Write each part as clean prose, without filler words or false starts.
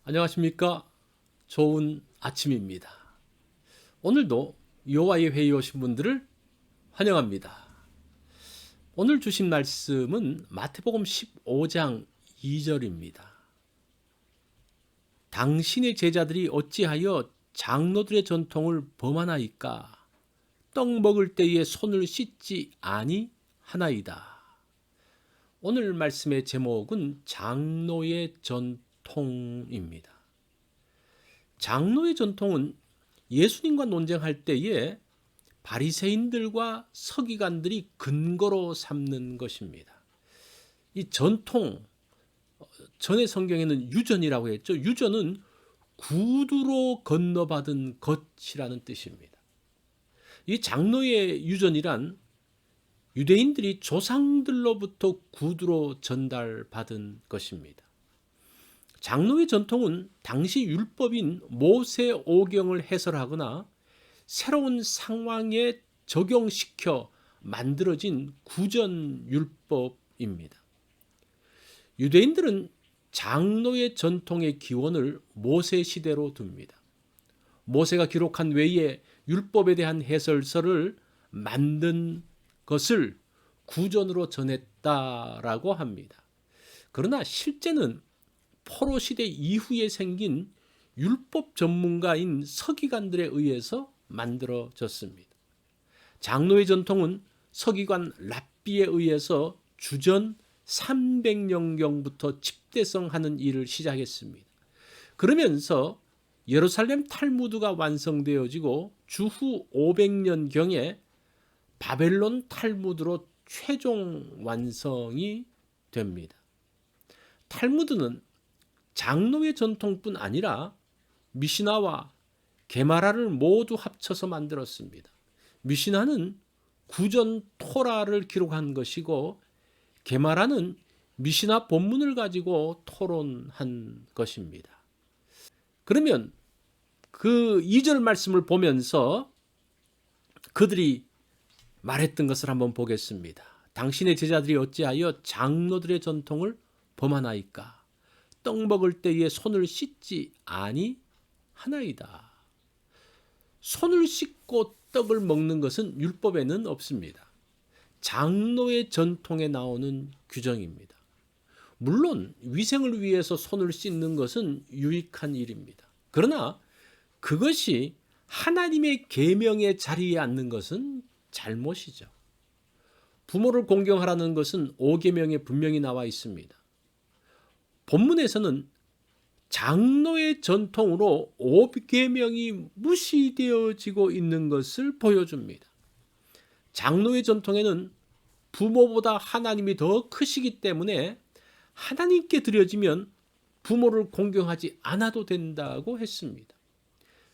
안녕하십니까? 좋은 아침입니다. 오늘도 여호와의 회의에 오신 분들을 환영합니다. 오늘 주신 말씀은 마태복음 15장 2절입니다. 당신의 제자들이 어찌하여 장로들의 전통을 범하나이까? 떡 먹을 때에 손을 씻지 아니하나이다. 오늘 말씀의 제목은 장로의 전통입니다. 장로의 전통은 예수님과 논쟁할 때에 바리새인들과 서기관들이 근거로 삼는 것입니다. 이 전통, 전의 성경에는 유전이라고 했죠. 유전은 구두로 건너받은 것이라는 뜻입니다. 이 장로의 유전이란 유대인들이 조상들로부터 구두로 전달받은 것입니다. 장로의 전통은 당시 율법인 모세오경을 해설하거나 새로운 상황에 적용시켜 만들어진 구전율법입니다. 유대인들은 장로의 전통의 기원을 모세 시대로 둡니다. 모세가 기록한 외에 율법에 대한 해설서를 만든 것을 구전으로 전했다라고 합니다. 그러나 실제는 포로 시대 이후에 생긴 율법 전문가인 서기관들에 의해서 만들어졌습니다. 장로의 전통은 서기관 랍비에 의해서 주전 300년경부터 집대성하는 일을 시작했습니다. 그러면서 예루살렘 탈무드가 완성되어지고 주후 500년경에 바벨론 탈무드로 최종 완성이 됩니다. 탈무드는 장로의 전통뿐 아니라 미시나와 게마라를 모두 합쳐서 만들었습니다. 미시나는 구전 토라를 기록한 것이고 게마라는 미시나 본문을 가지고 토론한 것입니다. 그러면 그 2절 말씀을 보면서 그들이 말했던 것을 한번 보겠습니다. 당신의 제자들이 어찌하여 장로들의 전통을 범하나이까? 떡 먹을 때에 손을 씻지 아니하나이다. 손을 씻고 떡을 먹는 것은 율법에는 없습니다. 장로의 전통에 나오는 규정입니다. 물론 위생을 위해서 손을 씻는 것은 유익한 일입니다. 그러나 그것이 하나님의 계명의 자리에 앉는 것은 잘못이죠. 부모를 공경하라는 것은 5계명에 분명히 나와 있습니다. 본문에서는 장로의 전통으로 5계명이 무시되어지고 있는 것을 보여줍니다. 장로의 전통에는 부모보다 하나님이 더 크시기 때문에 하나님께 드려지면 부모를 공경하지 않아도 된다고 했습니다.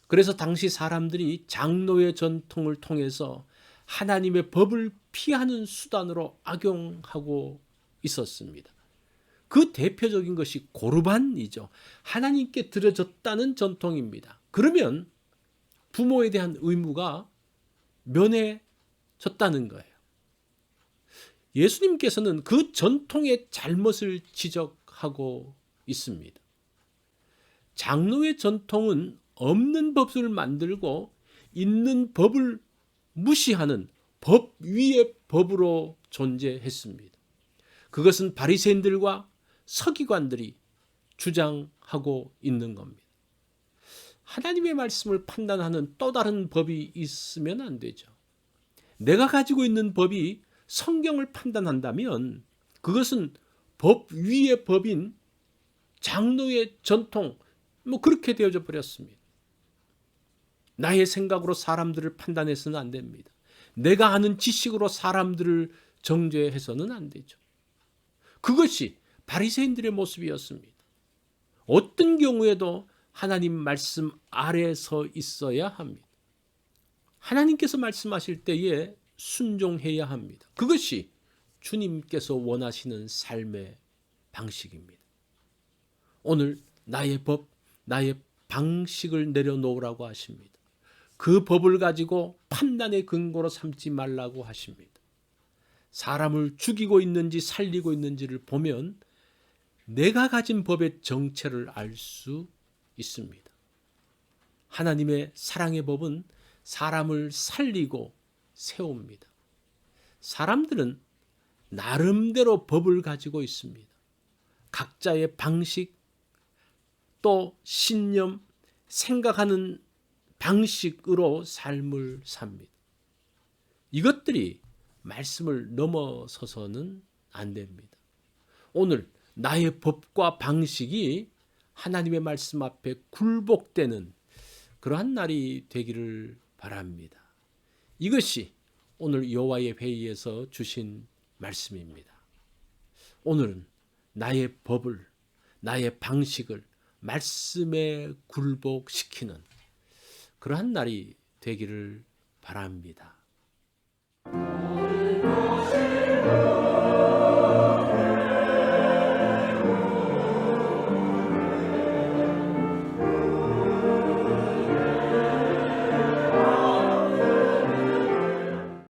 그래서 당시 사람들이 장로의 전통을 통해서 하나님의 법을 피하는 수단으로 악용하고 있었습니다. 그 대표적인 것이 고르반이죠. 하나님께 드려졌다는 전통입니다. 그러면 부모에 대한 의무가 면해졌다는 거예요. 예수님께서는 그 전통의 잘못을 지적하고 있습니다. 장로의 전통은 없는 법을 만들고 있는 법을 무시하는 법 위의 법으로 존재했습니다. 그것은 바리새인들과 서기관들이 주장하고 있는 겁니다. 하나님의 말씀을 판단하는 또 다른 법이 있으면 안 되죠. 내가 가지고 있는 법이 성경을 판단한다면 그것은 법 위의 법인 장로의 전통, 그렇게 되어져 버렸습니다. 나의 생각으로 사람들을 판단해서는 안 됩니다. 내가 아는 지식으로 사람들을 정죄해서는 안 되죠. 그것이 바리새인들의 모습이었습니다. 어떤 경우에도 하나님 말씀 아래에 서 있어야 합니다. 하나님께서 말씀하실 때에 순종해야 합니다. 그것이 주님께서 원하시는 삶의 방식입니다. 오늘 나의 법, 나의 방식을 내려놓으라고 하십니다. 그 법을 가지고 판단의 근거로 삼지 말라고 하십니다. 사람을 죽이고 있는지 살리고 있는지를 보면 내가 가진 법의 정체를 알 수 있습니다. 하나님의 사랑의 법은 사람을 살리고 세웁니다. 사람들은 나름대로 법을 가지고 있습니다. 각자의 방식, 또 신념, 생각하는 방식으로 삶을 삽니다. 이것들이 말씀을 넘어서서는 안 됩니다. 오늘 나의 법과 방식이 하나님의 말씀 앞에 굴복되는 그러한 날이 되기를 바랍니다. 이것이 오늘 여호와의 회의에서 주신 말씀입니다. 오늘은 나의 법을, 나의 방식을 말씀에 굴복시키는 그러한 날이 되기를 바랍니다.